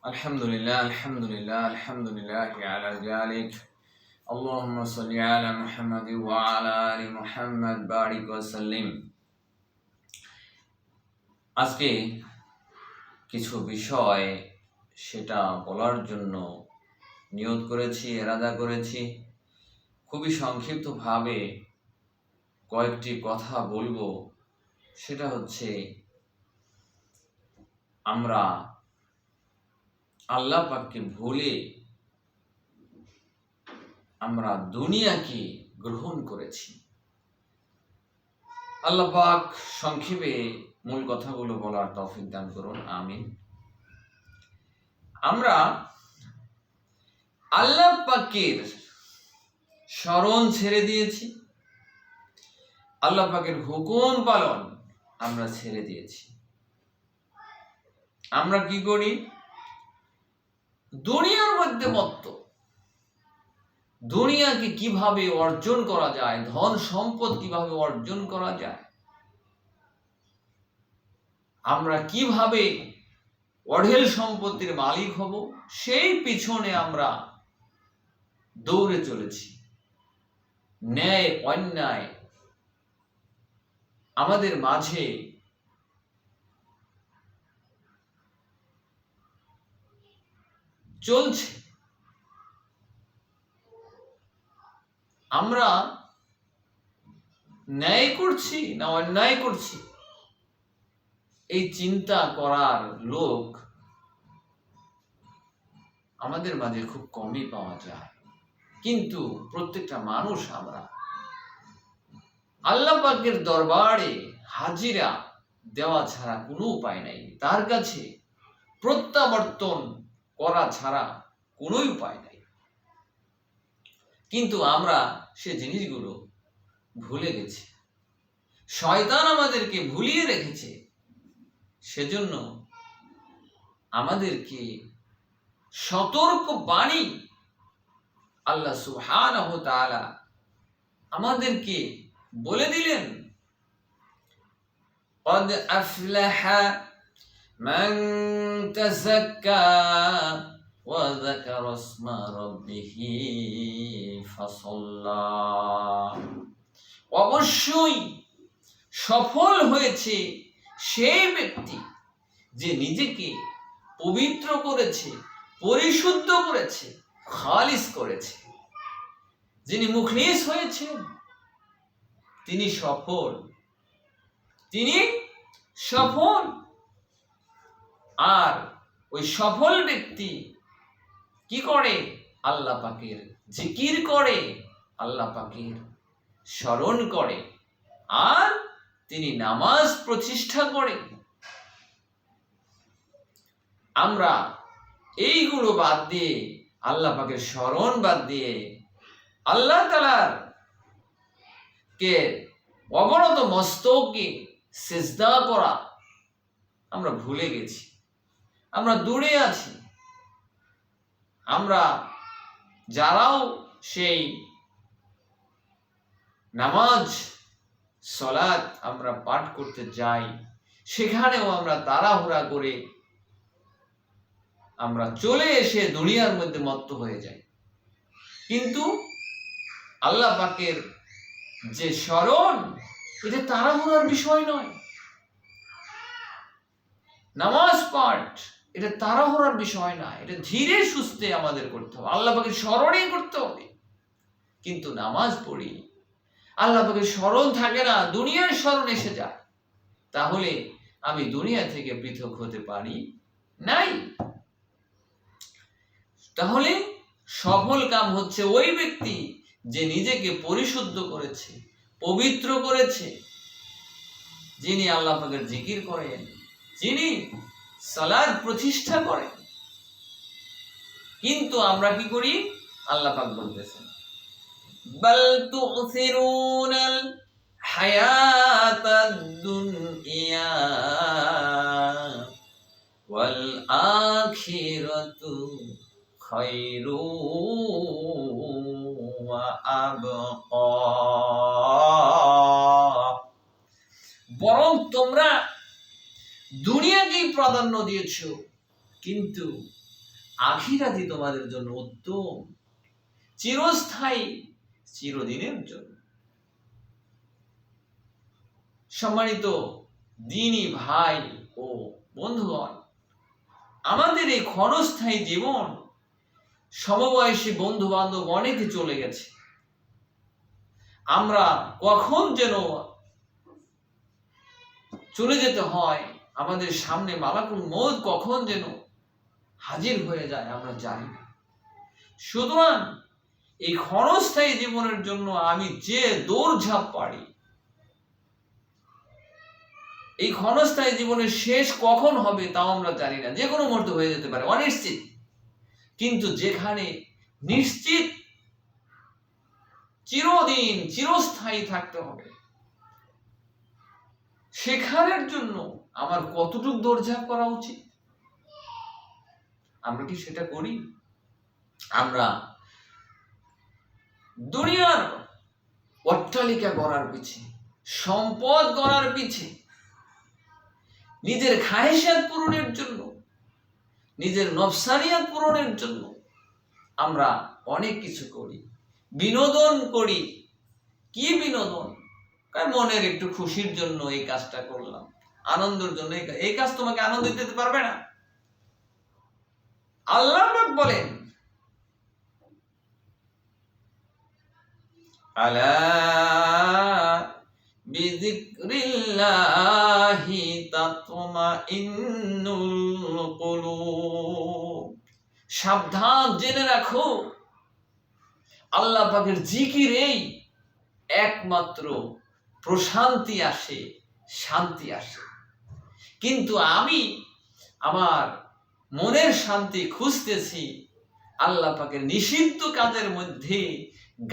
আলহামদুলিল্লাহ আলা যালিক। আল্লাহুম্মা সাল্লি আলা মুহাম্মাদ ওয়া আলা আলি মুহাম্মাদ বারিক ওয়া সাল্লিম। আজকে কিছু বিষয় সেটা বলার জন্য নিয়ত করেছি, ইরাদা করেছি। খুবই সংক্ষিপ্তভাবে কয়েকটি কথা বলবো। সেটা হচ্ছে, আমরা আল্লাহ পাককে ভুলে আমরা দুনিয়াকে গ্রহণ করেছি। আল্লাহ পাক সংক্ষেপে মূল কথাগুলো বলার তৌফিক দান করুন, আমিন। আমরা আল্লাহ পাকের স্মরণ ছেড়ে দিয়েছি, আল্লাহ পাকের হুকুম পালন আমরা ছেড়ে দিয়েছি। আমরা কি করি? দুনিয়ার মধ্যে মত্ত, দুনিয়াকে কিভাবে অর্জন করা যায়, ধন সম্পদ কিভাবে অর্জন করা যায়, আমরা কিভাবে অঢেল সম্পত্তির মালিক হব, সেই পিছনে আমরা দৌড়ে চলেছি। ন্যায় অন্যায় আমাদের মাঝে চলছে। আমরা ন্যায় করছি না অন্যায় করছি, এই চিন্তা করার লোক আমাদের মাঝে খুব কমই পাওয়া যায়। কিন্তু প্রত্যেকটা মানুষ আমরা আল্লাহ পাকের দরবারে হাজিরা দেওয়া ছাড়া কোনো উপায় নাই, তার কাছে প্রত্যাবর্তন করা ছাড়া কোনো উপায় নাই। কিন্তু আমরা সে জিনিসগুলো ভুলে গেছি, শয়তান আমাদেরকে ভুলিয়ে রেখেছে। সেজন্য আমাদেরকে সতর্ক বাণী আল্লাহ সুবহানাহু ওয়া তাআলা আমাদেরকে বলে দিলেন, قد أفلح من تزكى وذكر اسم ربه فصلى। অবশ্যই সফল হয়েছে সেই ব্যক্তি যে নিজেকে পবিত্র করেছে, পরিশুদ্ধ করেছে, খালিস করেছে। যিনি মুখলিস হয়েছেন তিনি সফল, তিনি সফল। আর ওই সফল ব্যক্তি কি করে? আল্লাহ পাকের জিকির করে, আল্লাহ পাকের স্মরণ করে, আর তিনি নামাজ প্রতিষ্ঠা করে। আমরা এইগুলো বাদ দিয়ে, আল্লাহ পাকের স্মরণ বাদ দিয়ে আল্লাহ তাআলার কে অবনত মস্তকে সিজদা করা আমরা ভুলে গেছি। আমরা দূরে আছি। আমরা যারাও সেই নামাজ সালাত আমরা পাঠ করতে যাই, সেখানেও আমরা তাড়াহুড়া করে আমরা চলে এসে দুনিয়ার মধ্যে মত্ত হয়ে যাই। কিন্তু আল্লাহ পাকের যে স্মরণ, এটা তাড়াহুড়ার বিষয় নয়। নামাজ পাঠ এটা তাড়াহুড়ার বিষয় না, এটা ধীরে সুস্থে আমাদের করতে হবে, আল্লাহ পাকের স্মরণই করতে হবে। কিন্তু নামাজ পড়ি, আল্লাহ পাকের স্মরণ থাকে না, দুনিয়ার স্মরণ এসে যায়, তাহলে আমি দুনিয়া থেকে পৃথক হতে পারি নাই। তাহলে সফল কাম হচ্ছে ওই ব্যক্তি যে নিজেকে পরিশুদ্ধ করেছে, পবিত্র করেছে, যিনি আল্লাহ পাকের জিকির করেন, যিনি সালাত প্রতিষ্ঠা করেন। কিন্তু আমরা কি করি? আল্লাহ পাক বলতেছেন, বাল তুসিরুনাল হায়াতাদ দুনিয়া ওয়াল আখিরাতু খায়রু ওয়া আবকা। বরং তোমরা দুনিয়াকেই প্রাধান্য দিয়েছো, কিন্তু আখিরাতই তোমাদের জন্য উত্তম, চিরস্থায়ী, চিরদিনের জন্য। সম্মানিত দ্বীনী ভাই ও বন্ধুগণ, আমাদের এই ক্ষণস্থায়ী জীবন, সমবয়সী বন্ধু বান্ধব অনেকে চলে গেছে। আমরা কখন যেন চলে যেতে হয়, আমাদের সামনে মালাকুল মউত কখন যেন হাজির হয়ে যায় আমরা জানি না। সুতরাং এই ক্ষণস্থায়ী জীবনের জন্য আমি যে দৌড়ঝাঁপ পারি, এই ক্ষণস্থায়ী জীবনের শেষ কখন হবে তাও আমরা জানি না, যে কোনো মুহূর্তে হয়ে যেতে পারে, অনিশ্চিত। কিন্তু যেখানে নিশ্চিত চিরদিন চিরস্থায়ী থাকতে হবে, সেখানের জন্য আমার কতটুকু দৌড়ঝাঁপ করা উচিত? আমরা কি সেটা করি? আমরা দুনিয়ার অট্টালিকা গড়ার পিছে, সম্পদ গড়ার পিছে, নিজের খায়েশাত পূরণের জন্য, নিজের নফসানিয়াত পূরণের জন্য আমরা অনেক কিছু করি, বিনোদন করি। কি বিনোদন? মনের একটু খুশির জন্য এই কাজটা করলাম, আনন্দের জন্য। এই কাজ তোমাকে আনন্দ দিতে পারবে না। আল্লাহ পাক বলেন, আলা বিযিকরিল্লাহি তাতমাইন্নুল কুলুব। সাবধান, জেনে রাখো, আল্লাহ পাকের জিকিরেই একমাত্র প্রশান্তি আসে, শান্তি আসে। কিন্তু আমি আমার মনের শান্তি খুঁজতেছি আল্লাহ পাকের নিষিদ্ধ কাজের মধ্যে,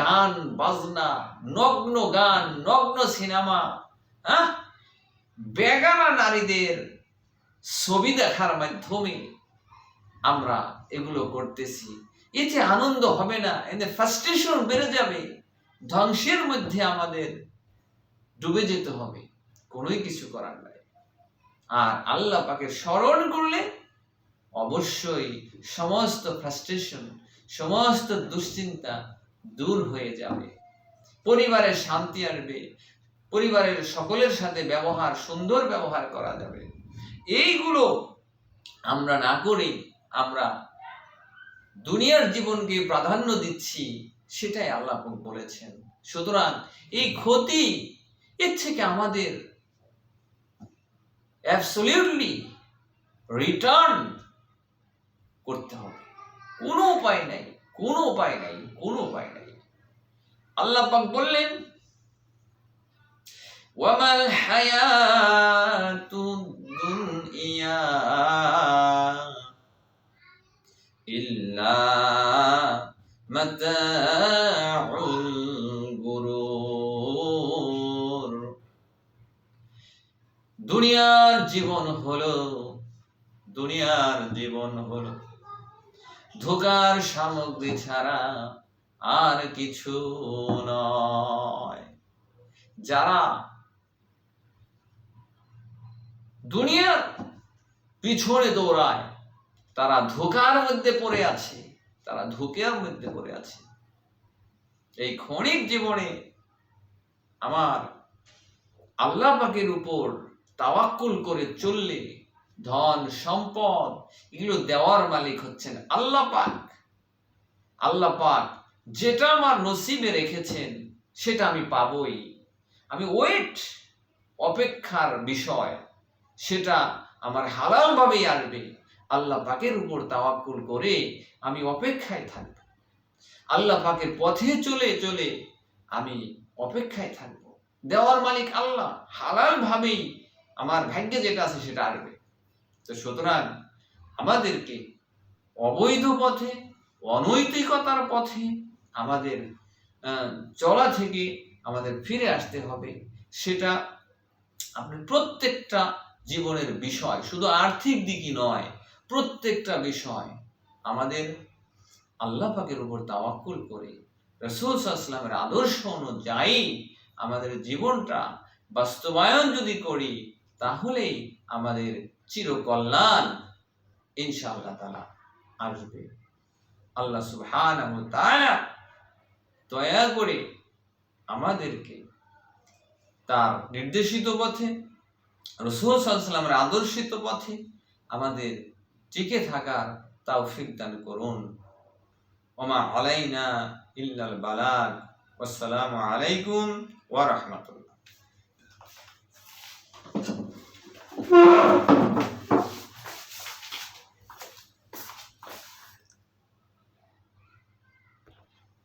গান বাজনা, নগ্ন গান, নগ্ন সিনেমা, বেগানা নারীদের ছবি দেখার মাধ্যমে আমরা এগুলো করতেছি। এতে আনন্দ হবে না, এতে ফ্রাস্ট্রেশন বেড়ে যাবে, ধ্বংসের মধ্যে আমাদের ডুবে যেতে হবে, কোনোই কিছু করার নাই। আর আল্লাহ পাকের স্মরণ করলে অবশ্যই সমস্ত ফ্রাস্ট্রেশন, সমস্ত দুশ্চিন্তা দূর হয়ে যাবে, পরিবারের শান্তি আসবে, পরিবারের সকলের সাথে ব্যবহার, সুন্দর ব্যবহার করা যাবে। এইগুলো আমরা না করে আমরা দুনিয়ার জীবনকে প্রাধান্য দিচ্ছি, সেটাই আল্লাহ পাক বলেছেন। সুতরাং এই ক্ষতি, এর থেকে আমাদের অ্যাবসলিউটলি রিটার্ন করতে হবে। কোনো উপায় নাই, কোনো উপায় নাই, কোনো উপায় নাই। আল্লাহ পাক বললেন, ওয়ামাল হায়াতুদ দুনিয়া ইল্লা মাতাউল গুরুর। দুনিয়ার জীবন হলো ধোঁকার সামগ্রী ছাড়া আর কিছু নয়। যারা দুনিয়ার পিছনে দৌড়ায় তারা ধোঁকার মধ্যে পড়ে আছে, তারা ধোঁকার মধ্যে পড়ে আছে। এই ক্ষণিক জীবনে আমার আল্লাহ পাকের উপর তাওয়াক্কুল করে চললে ধন সম্পদ এগুলো দেওয়ার মালিক হচ্ছেন আল্লাহ পাক। আল্লাহ পাক যেটা আমার নসিবে রেখেছেন সেটা আমি পাবই। আমি অপেক্ষার বিষয়, সেটা আমার হালাল ভাবেই আসবে। আল্লাহ পাকের উপর তাওয়াক্কুল করে আমি অপেক্ষায় থাকব, আল্লাহ পাকের পথে চলে চলে আমি অপেক্ষায় থাকব। দেওয়ার মালিক আল্লাহ, হালাল ভাবেই আমার ভাগ্যে যেটা আছে সেটা আসবে। তো সুতরাং আমাদেরকে অবৈধ পথে, অনৈতিকতার পথে আমাদের চলা থেকে আমাদের ফিরে আসতে হবে। সেটা আপনি প্রত্যেকটা জীবনের বিষয়, শুধু আর্থিক দিকই নয়, প্রত্যেকটা বিষয় আমাদের আল্লাহ পাকের উপর তাওয়াক্কুল করে রাসূল সাল্লাল্লাহু আলাইহি ওয়াসাল্লামের আদর্শ অনুযায়ী আমাদের জীবনটা বাস্তবায়ন যদি করি, তাহলেই আমাদের চিরকল্যাণ ইনশাআল্লাহ তাআলা আসবে। আল্লাহ সুবহানাহু ওয়া তাআলা দয়া করে আমাদেরকে তার নির্দেশিত পথে, রাসূল সাল্লাল্লাহু আলাইহি ওয়াসাল্লামের আদর্শিত পথে আমাদের টিকে থাকার তৌফিক দান করুন। ওমা আলাইনা ইল্লাল বালাগ। আসসালামু আলাইকুম ওয়া রাহমাতুল্লাহ।